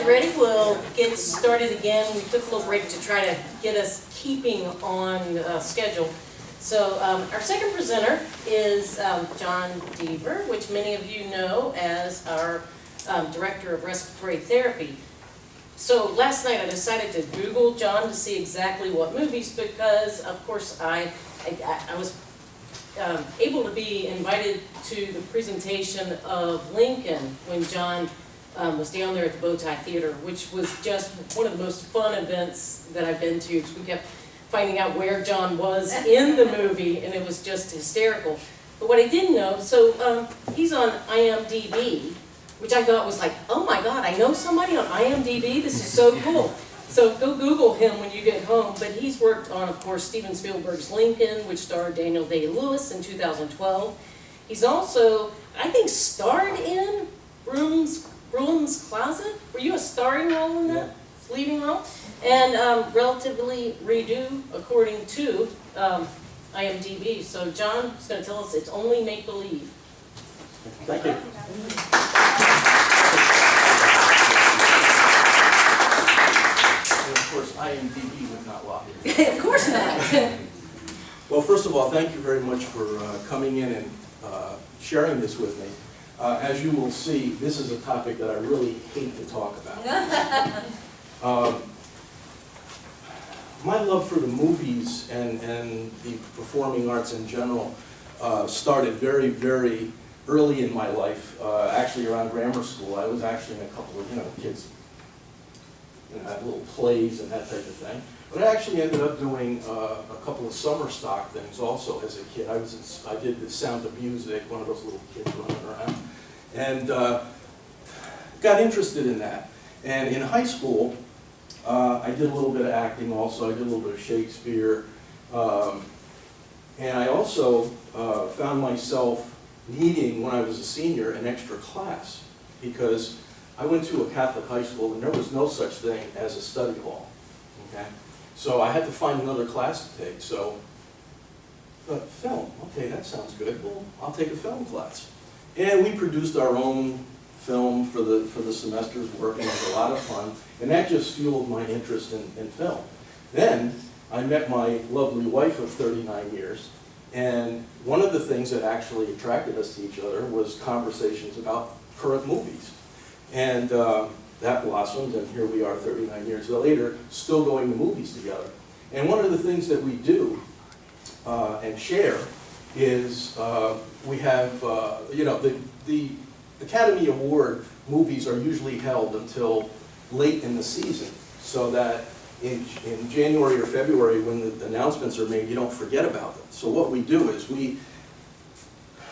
ready, we'll get started again. We took a little break to try to get us keeping on schedule. So our second presenter is John Deaver, which many of you know as our Director of Respiratory Therapy. So last night I decided to Google John to see exactly what movies, because of course I was able to be invited to the presentation of Lincoln when John was down there at the Bowtie Theater, which was just one of the most fun events that I've been to, because we kept finding out where John was in the movie, and it was just hysterical. But what I didn't know, so he's on IMDb, which I thought was like, oh my God, I know somebody on IMDb, this is so cool. So go Google him when you get home. But he's worked on, of course, Steven Spielberg's Lincoln, which starred Daniel Day-Lewis in 2012. He's also, I think, starred in Broom's Closet. Were you a starring role in that? Leading role? And relatively redo, according to IMDb. So John is going to tell us it's only make-believe. Thank you. And of course, IMDb would not lie. Of course not. Well, first of all, thank you very much for coming in and sharing this with me. As you will see, this is a topic that I really hate to talk about. My love for the movies and the performing arts in general started very, very early in my life, actually around grammar school. I was actually in a couple of, kids had little plays and that type of thing. But I actually ended up doing a couple of summer stock things also as a kid. I did the Sound of Music, one of those little kids running around, and got interested in that. And in high school, I did a little bit of acting also. I did a little bit of Shakespeare. And I also found myself needing, when I was a senior, an extra class, because I went to a Catholic high school and there was no such thing as a study hall. Okay? So I had to find another class to take. So, film, okay, that sounds good. Well, I'll take a film class. And we produced our own film for the semester's work, and it was a lot of fun. And that just fueled my interest in film. Then I met my lovely wife of 39 years, and one of the things that actually attracted us to each other was conversations about current movies. And that blossomed, and here we are 39 years later, still going to movies together. And one of the things that we do and share is we have, the Academy Award movies are usually held until late in the season, so that in January or February, when the announcements are made, you don't forget about them. So what we do is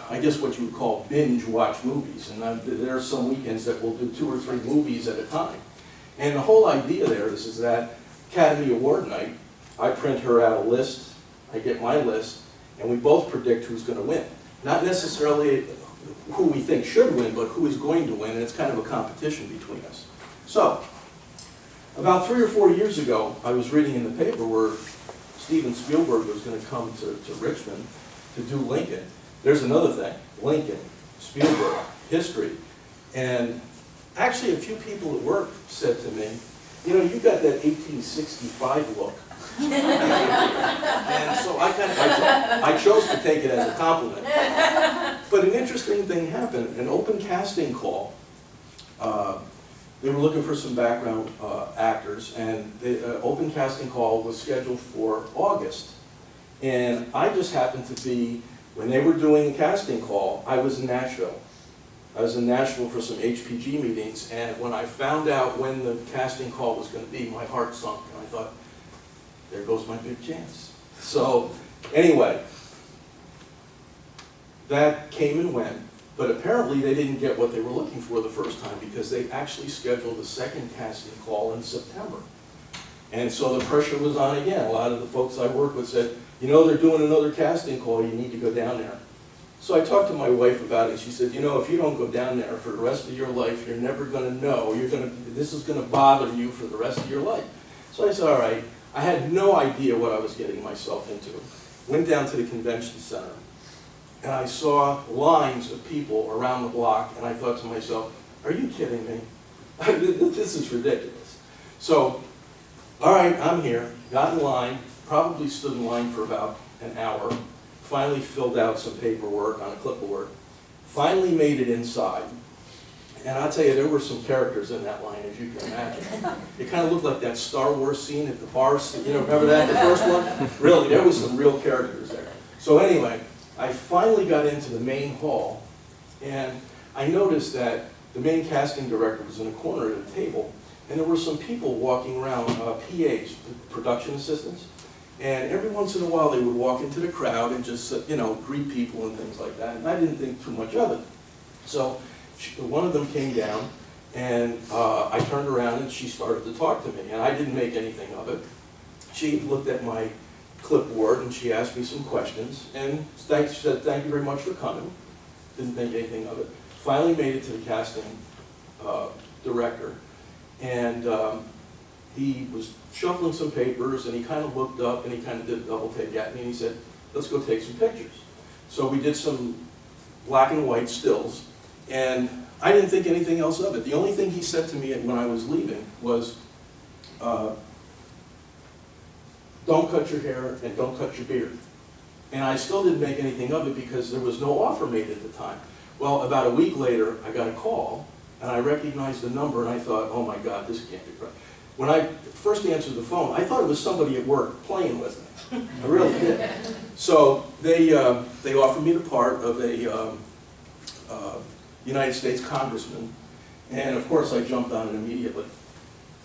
I guess what you would call binge watch movies, and there are some weekends that we'll do 2 or 3 movies at a time. And the whole idea there is that Academy Award night, I print her out a list, I get my list, and we both predict who's going to win. Not necessarily who we think should win, but who is going to win, and it's kind of a competition between us. So, about 3 or 4 years ago, I was reading in the paper where Steven Spielberg was going to come to Richmond to do Lincoln. There's another thing, Lincoln, Spielberg, history. And actually a few people at work said to me, you've got that 1865 look. And so I chose to take it as a compliment. But an interesting thing happened, an open casting call. They were looking for some background actors, and the open casting call was scheduled for August. And I just happened to be, when they were doing a casting call, I was in Nashville. I was in Nashville for some HPG meetings, and when I found out when the casting call was going to be, my heart sunk, and I thought, there goes my big chance. So, anyway, that came and went, but apparently they didn't get what they were looking for the first time, because they actually scheduled a second casting call in September. And so the pressure was on again. A lot of the folks I work with said, they're doing another casting call, you need to go down there. So I talked to my wife about it, and she said, if you don't go down there for the rest of your life, you're never going to know. This is going to bother you for the rest of your life. So I said, all right. I had no idea what I was getting myself into. Went down to the convention center, and I saw lines of people around the block, and I thought to myself, are you kidding me? This is ridiculous. So, all right, I'm here, got in line, probably stood in line for about an hour, finally filled out some paperwork on a clipboard, finally made it inside. And I'll tell you, there were some characters in that line, as you can imagine. It kind of looked like that Star Wars scene at the bar, you know, remember that, the first one? Really, there was some real characters there. So anyway, I finally got into the main hall, and I noticed that the main casting director was in a corner at a table, and there were some people walking around, PAs, production assistants, and every once in a while they would walk into the crowd and just, you know, greet people and things like that, and I didn't think too much of it. So one of them came down, and I turned around and she started to talk to me, and I didn't make anything of it. She looked at my clipboard and she asked me some questions, and she said, "Thank you very much for coming." Didn't think anything of it. Finally made it to the casting director, and he was shuffling some papers, and he kind of looked up and he kind of did a double take at me, and he said, "Let's go take some pictures." So we did some black and white stills, and I didn't think anything else of it. The only thing he said to me when I was leaving was, "Don't cut your hair and don't cut your beard." And I still didn't make anything of it because there was no offer made at the time. Well, about a week later, I got a call, and I recognized the number, and I thought, oh my God, this can't be right. When I first answered the phone, I thought it was somebody at work playing with me. I really did. So they offered me the part of a United States congressman, and of course I jumped on it immediately.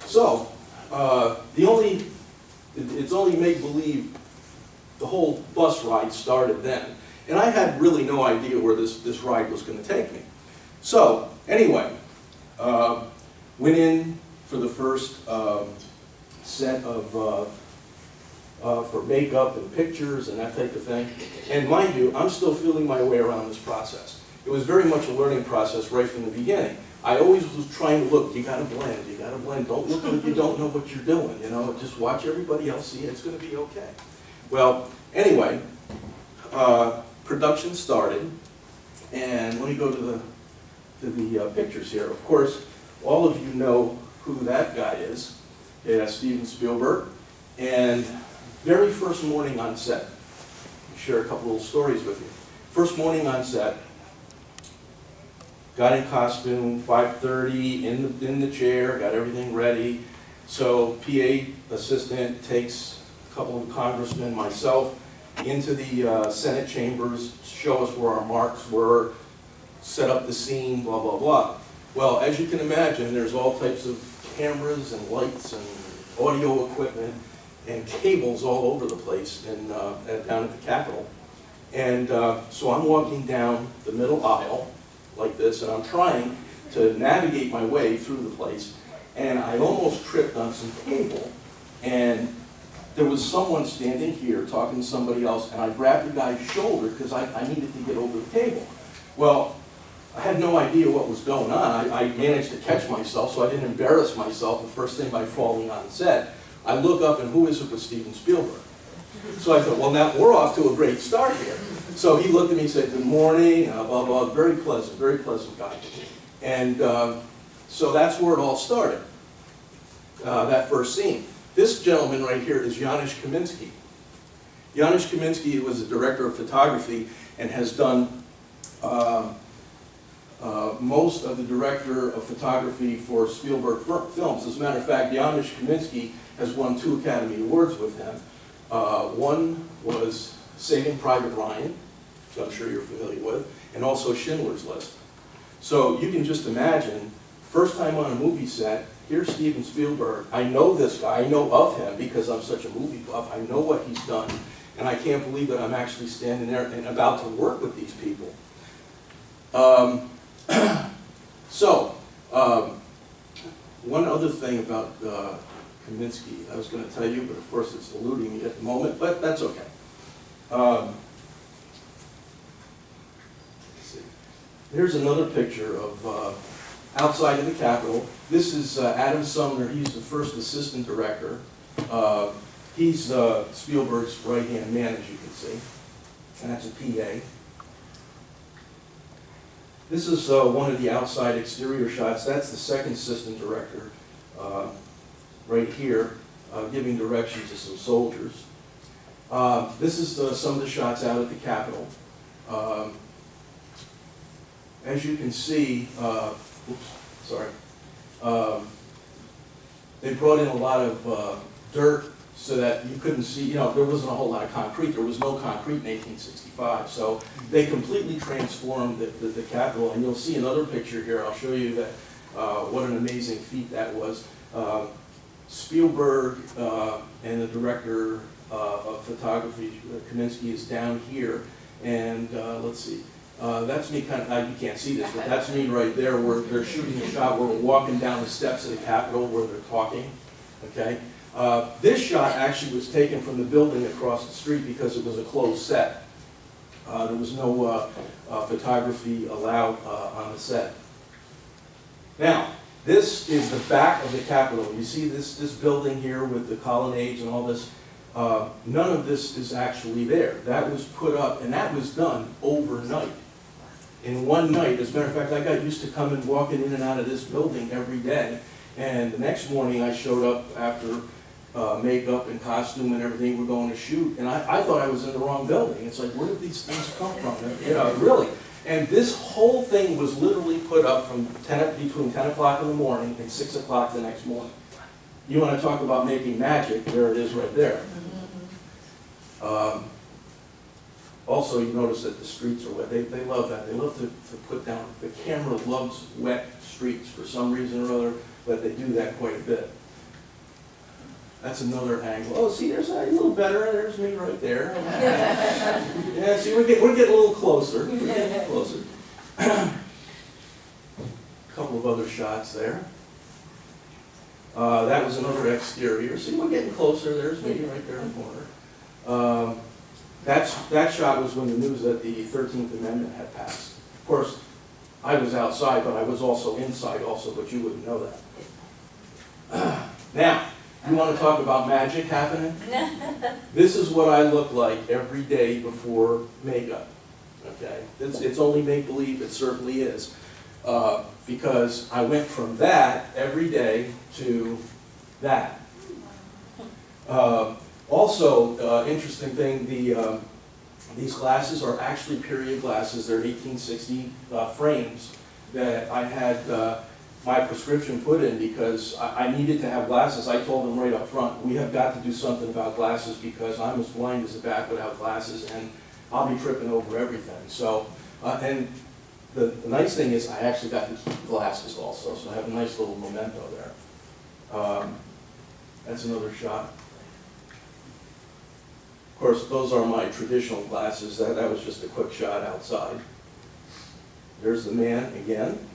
So, it's only make-believe, the whole bus ride started then. And I had really no idea where this ride was going to take me. So, anyway, went in for the first set of, for makeup and pictures and that type of thing. And mind you, I'm still feeling my way around this process. It was very much a learning process right from the beginning. I always was trying to look, you gotta blend, don't look like you don't know what you're doing, you know, just watch everybody else see it, it's gonna be okay. Well, anyway, production started, and let me go to the pictures here. Of course, all of you know who that guy is. Yeah, Steven Spielberg. And very first morning on set, I'll share a couple little stories with you. First morning on set, got in costume, 5:30, in the chair, got everything ready. So PA assistant takes a couple of congressmen, myself, into the Senate chambers, show us where our marks were, set up the scene, blah, blah, blah. Well, as you can imagine, there's all types of cameras and lights and audio equipment and cables all over the place down at the Capitol. And so I'm walking down the middle aisle like this, and I'm trying to navigate my way through the place, and I almost tripped on some cable, and there was someone standing here talking to somebody else, and I grabbed the guy's shoulder because I needed to get over the table. Well, I had no idea what was going on. I managed to catch myself so I didn't embarrass myself the first thing by falling on set. I look up, and who is it but Steven Spielberg? So I thought, well, now we're off to a great start here. So he looked at me and said, "Good morning," blah, blah, very pleasant guy. And so that's where it all started, that first scene. This gentleman right here is Janusz Kaminski. Janusz Kaminski was a director of photography and has done most of the director of photography for Spielberg films. As a matter of fact, Janusz Kaminski has won 2 Academy Awards with him. One was Saving Private Ryan, which I'm sure you're familiar with, and also Schindler's List. So you can just imagine, first time on a movie set, here's Steven Spielberg. I know this guy, I know of him because I'm such a movie buff, I know what he's done, and I can't believe that I'm actually standing there and about to work with these people. One other thing about Kaminski I was going to tell you, but of course it's eluding me at the moment, but that's okay. Let's see. Here's another picture of outside of the Capitol. This is Adam Sumner. He's the first assistant director. He's Spielberg's right-hand man, as you can see. And that's a PA. This is one of the outside exterior shots. That's the second assistant director right here, giving directions to some soldiers. This is some of the shots out at the Capitol. As you can see, they brought in a lot of dirt so that you couldn't see, you know, there wasn't a whole lot of concrete. There was no concrete in 1865. So they completely transformed the Capitol. And you'll see another picture here. I'll show you that what an amazing feat that was. Spielberg and the director of photography, Kaminsky, is down here. And let's see. That's me kind of, you can't see this, but that's me right there where they're shooting a shot where we're walking down the steps of the Capitol where they're talking, okay? This shot actually was taken from the building across the street because it was a closed set. There was no photography allowed on the set. Now, this is the back of the Capitol. You see this building here with the colonnades and all this. None of this is actually there. That was put up, and that was done overnight. In one night, as a matter of fact, I got used to coming, walking in and out of this building every day. And the next morning, I showed up after makeup and costume and everything. We're going to shoot, and I thought I was in the wrong building. It's like, where did these things come from? You know, really. And this whole thing was literally put up from between 10 o'clock in the morning and 6 o'clock the next morning. You want to talk about making magic? There it is right there. Also, you notice that the streets are wet. They love that. They love to put down, the camera loves wet streets for some reason or other, but they do that quite a bit. That's another angle. Oh, see, there's a little better. There's me right there. Yeah, see, we're getting a little closer. We're getting a little closer. A couple of other shots there. That was another exterior. See, we're getting closer. There's me right there in the corner. That shot was when the news that the 13th Amendment had passed. Of course, I was outside, but I was also inside also, but you wouldn't know that. Now, you want to talk about magic happening? This is what I look like every day before makeup. Okay? It's only make-believe, it certainly is. Because I went from that every day to that. Also, interesting thing, these glasses are actually period glasses. They're 1860 frames that I had my prescription put in because I needed to have glasses. I told them right up front, we have got to do something about glasses because I'm as blind as a bat without glasses and I'll be tripping over everything. So, and the nice thing is I actually got to keep glasses also, so I have a nice little memento there. That's another shot. Of course, those are my traditional glasses. That was just a quick shot outside. There's the man again.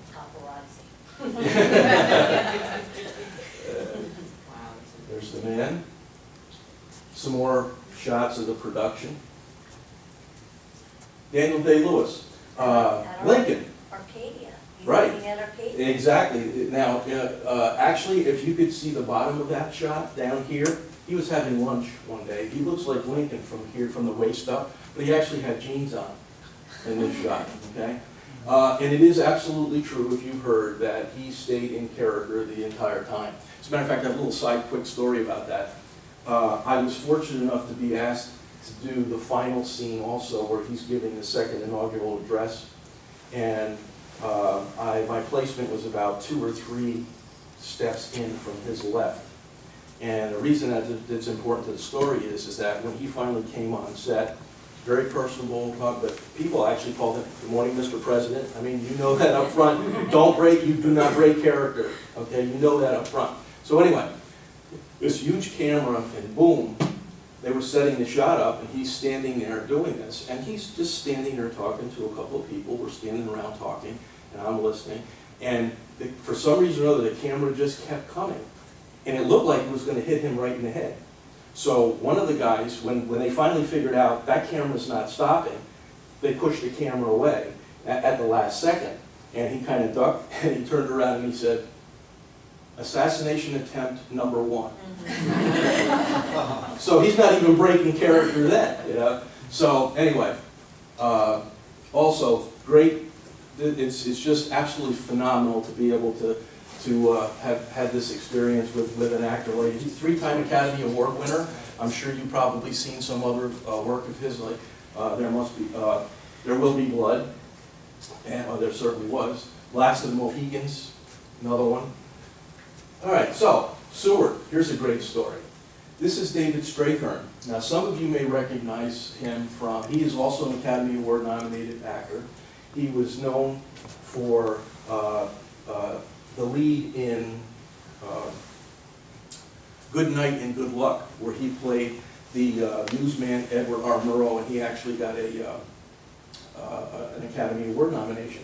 There's the man. Some more shots of the production. Daniel Day-Lewis. Lincoln. Arcadia. He's Right. living at Arcadia. Exactly. Now, actually, if you could see the bottom of that shot down here, he was having lunch one day. He looks like Lincoln from here, from the waist up, but he actually had jeans on in this shot, okay? And it is absolutely true, if you've heard, that he stayed in character the entire time. As a matter of fact, I have a little side quick story about that. I was fortunate enough to be asked to do the final scene also, where he's giving the second inaugural address. And my placement was about 2 or 3 steps in from his left. And the reason that it's important to the story is that when he finally came on set, very personable, but people actually called him, "Good morning, Mr. President." I mean, you know that up front. You do not break character, okay? You know that up front. So anyway, this huge camera, and boom, they were setting the shot up, and he's standing there doing this. And he's just standing there talking to a couple of people. We're standing around talking, and I'm listening. And for some reason or other, the camera just kept coming. And it looked like it was going to hit him right in the head. So one of the guys, when they finally figured out that camera's not stopping, they pushed the camera away at the last second. And he kind of ducked, and he turned around and he said, "Assassination attempt number 1. So he's not even breaking character then, you know. So anyway, also great it's just absolutely phenomenal to be able to have had this experience with an actor like he's a 3-time Academy Award winner. I'm sure you've probably seen some other work of his, like There Will Be Blood, and there certainly was. Last of the Mohegans, another one. All right, so Seward, here's a great story. This is David Straker. Now, some of you may recognize him from, he is also an Academy Award nominated actor. He was known for the lead in Good Night and Good Luck, where he played the newsman Edward R. Murrow, and he actually got an Academy Award nomination.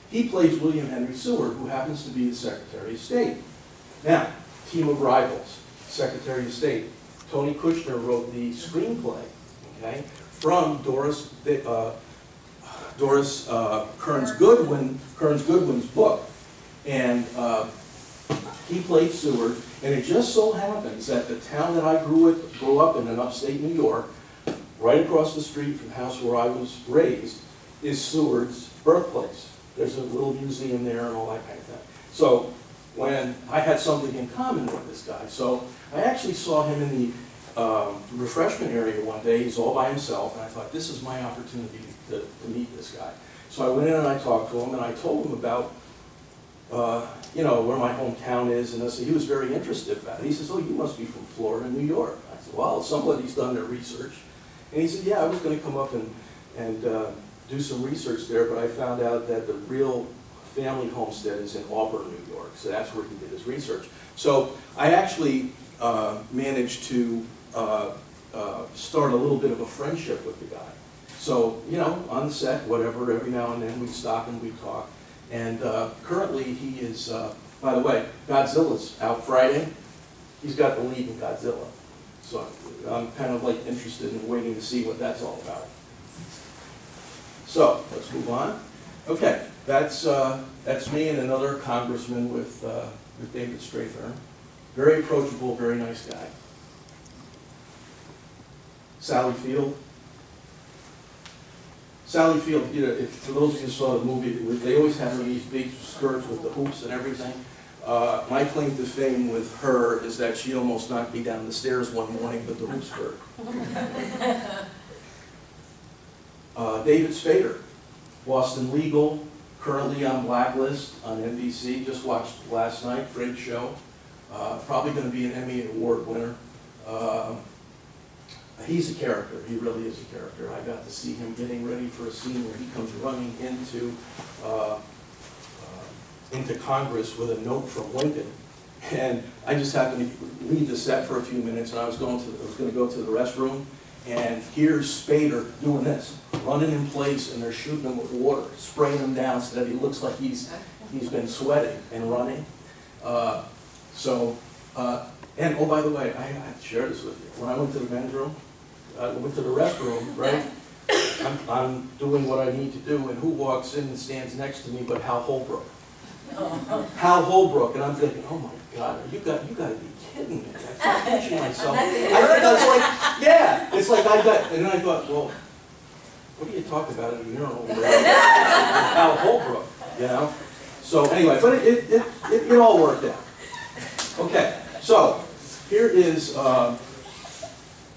He plays William Henry Seward, who happens to be the Secretary of State. Now, team of rivals, Secretary of State. Tony Kushner wrote the screenplay, okay, from Doris Kearns Goodwin's book. And he played Seward, and it just so happens that the town that I grew up in upstate New York, right across the street from the house where I was raised, is Seward's birthplace. There's a little museum there and all that kind of thing. So when I had something in common with this guy, so I actually saw him in the refreshment area one day. He's all by himself, and I thought, this is my opportunity to meet this guy. So I went in and I talked to him, and I told him about where my hometown is, and he was very interested about it. He says, oh, you must be from Florida, New York. I said, well, somebody's done their research. And he said, yeah, I was going to come up and do some research there, but I found out that the real family homestead is in Auburn, New York. So that's where he did his research. So I actually managed to start a little bit of a friendship with the guy. So, on the set, whatever, every now and then we'd stop and we'd talk. And currently he is, by the way, Godzilla's out Friday. He's got the lead in Godzilla. So I'm kind of like interested in waiting to see what that's all about. So let's move on. Okay, that's me and another congressman with David Straker. Very approachable, very nice guy. Sally Field. Sally Field, for those of you who saw the movie, they always have these big skirts with the hoops and everything. My claim to fame with her is that she almost knocked me down the stairs one morning with the hoop skirt. David Spader, Boston Legal, currently on Blacklist on NBC. Just watched last night, great show. Probably going to be an Emmy Award winner. He's a character. He really is a character. I got to see him getting ready for a scene where he comes running into Congress with a note from Lincoln. And I just happened to leave the set for a few minutes, and I was going to go to the restroom, and here's Spader doing this, running in place, and they're shooting him with water, spraying him down so that he looks like he's been sweating and running. And oh, by the way, I have to share this with you. When I went to the men's room, I went to the restroom, right? I'm doing what I need to do, and who walks in and stands next to me but Hal Holbrook? Hal Holbrook, and I'm thinking, oh my God, you got to be kidding me. I'm pinching myself. It's like and then I thought, well, what do you talk about at a urinal with Hal Holbrook, So anyway, but it all worked out. Okay, so here is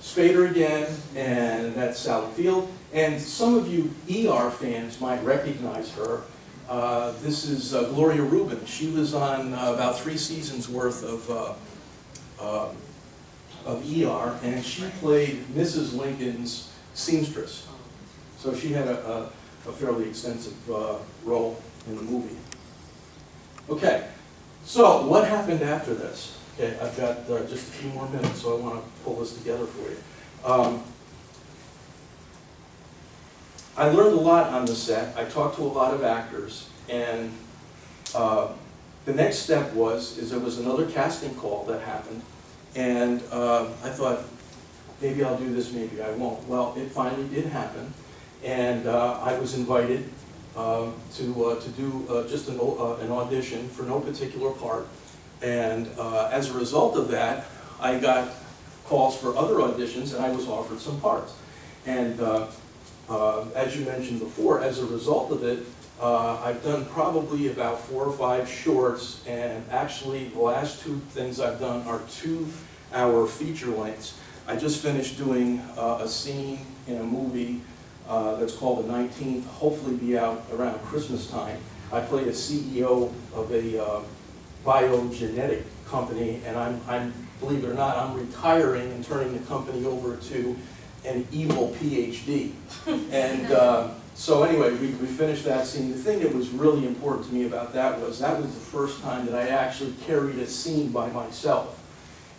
Spader again, and that's Sally Field. And some of you ER fans might recognize her. This is Gloria Rubin. She was on about 3 seasons worth of ER, and she played Mrs. Lincoln's seamstress. So she had a fairly extensive role in the movie. Okay, so what happened after this? Okay, I've got just a few more minutes, so I want to pull this together for you. I learned a lot on the set. I talked to a lot of actors, and the next step was there was another casting call that happened, and I thought, maybe I'll do this, maybe I won't. Well, it finally did happen, and I was invited to do just an audition for no particular part, and as a result of that, I got calls for other auditions, and I was offered some parts. And as you mentioned before, as a result of it, I've done probably about 4 or 5 shorts, and actually the last 2 things I've done are 2-hour feature lengths. I just finished doing a scene in a movie that's called The 19th, hopefully be out around Christmas time. I play a CEO of a biogenetic company, and I'm, believe it or not, I'm retiring and turning the company over to an evil PhD. And so anyway, we finished that scene. The thing that was really important to me about that was the first time that I actually carried a scene by myself.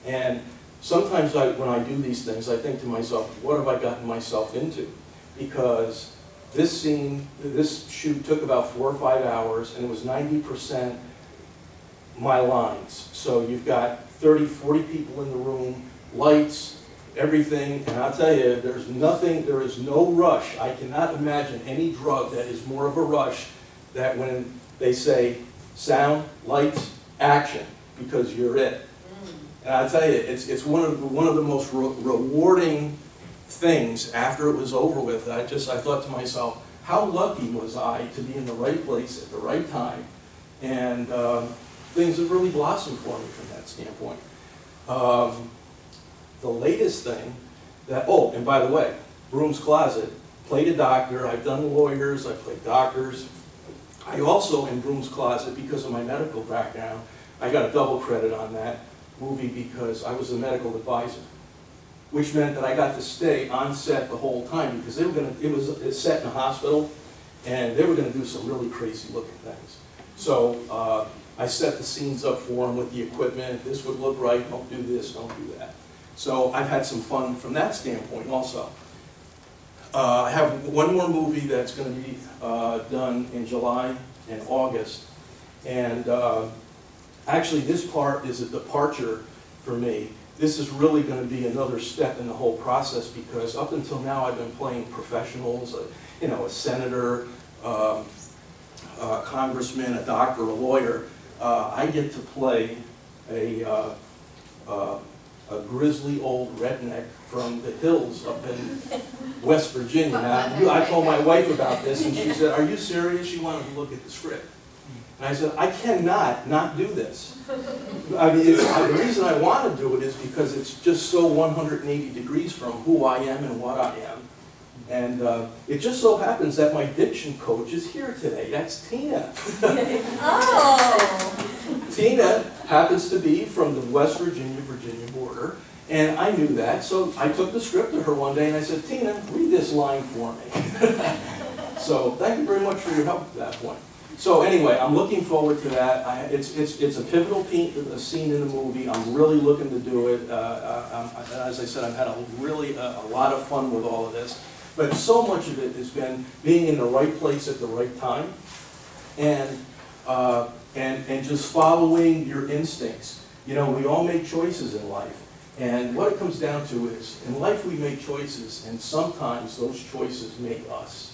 And sometimes when I do these things, I think to myself, what have I gotten myself into? Because this scene, this shoot took about 4 or 5 hours, and it was 90% my lines. So you've got 30, 40 people in the room, lights, everything, and I'll tell you, there is no rush. I cannot imagine any drug that is more of a rush that when they say sound, lights, action, because you're it. And I'll tell you, it's one of the most rewarding things after it was over with. I thought to myself, how lucky was I to be in the right place at the right time, and things have really blossomed for me from that standpoint. The latest thing that, oh, and by the way, Broom's Closet, played a doctor. I've done lawyers, I've played doctors. I also, in Broom's Closet, because of my medical background, I got a double credit on that movie because I was a medical advisor, which meant that I got to stay on set the whole time because it was set in a hospital, and they were going to do some really crazy looking things. So I set the scenes up for them with the equipment. This would look right, don't do this, don't do that. So I've had some fun from that standpoint also. I have one more movie that's going to be done in July and August. And actually this part is a departure for me. This is really going to be another step in the whole process because up until now I've been playing professionals, a senator, a congressman, a doctor, a lawyer. I get to play a grizzly old redneck from the hills up in West Virginia. Now, I told my wife about this, and she said, "Are you serious?" She wanted to look at the script. And I said, "I cannot not do this." I mean, the reason I want to do it is because it's just so 180 degrees from who I am and what I am. And it just so happens that my diction coach is here today. That's Tina. Oh! Tina happens to be from the West Virginia border, and I knew that, so I took the script to her one day and I said, "Tina, read this line for me." So thank you very much for your help at that point. So anyway, I'm looking forward to that. It's a pivotal scene in the movie. I'm really looking to do it. As I said, I've had a lot of fun with all of this. But so much of it has been being in the right place at the right time, and just following your instincts. You know, we all make choices in life, and what it comes down to is, in life we make choices, and sometimes those choices make us.